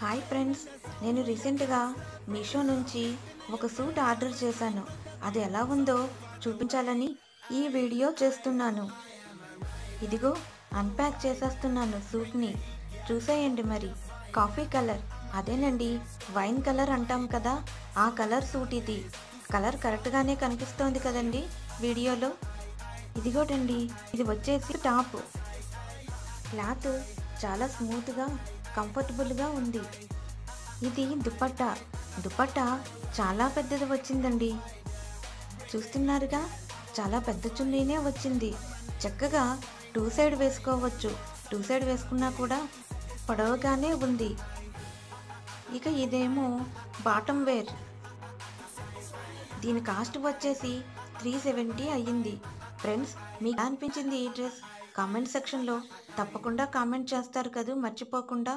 Hi friends, నేను రీసెంట్గా మీషో నుంచి ఒక సూట్ ఆర్డర్ చేశాను. అది ఎలా ఉందో చూపించాలని ఈ వీడియో చేస్తున్నాను. ఇదిగో అన్ప్యాక్ చేసేస్తున్నాను సూట్ని. చూసేయండి మరి. కాఫీ కలర్, అదేనండి వైన్ కలర్ అంటాం కదా, ఆ కలర్ సూట్ ఇది. కలర్ కరెక్ట్గానే కనిపిస్తోంది కదండి వీడియోలో. ఇదిగోటండి, ఇది వచ్చేసి టాప్. క్లాత్ చాలా స్మూత్గా కంఫర్టబుల్గా ఉంది. ఇది దుపట్టా. దుపట్టా చాలా పెద్దది వచ్చిందండి. చూస్తున్నారుగా, చాలా పెద్ద చున్నీనే వచ్చింది. చక్కగా టూ సైడ్ వేసుకోవచ్చు. టూ సైడ్ వేసుకున్నా కూడా పొడవుగానే ఉంది. ఇక ఇదేమో బాటమ్ వేర్. దీని కాస్ట్ వచ్చేసి 370 అయ్యింది. ఫ్రెండ్స్, మీకు ఎలా అనిపించింది ఈ డ్రెస్? కామెంట్ సెక్షన్లో తప్పకుండా కామెంట్ చేస్తారు కదా, మర్చిపోకుండా.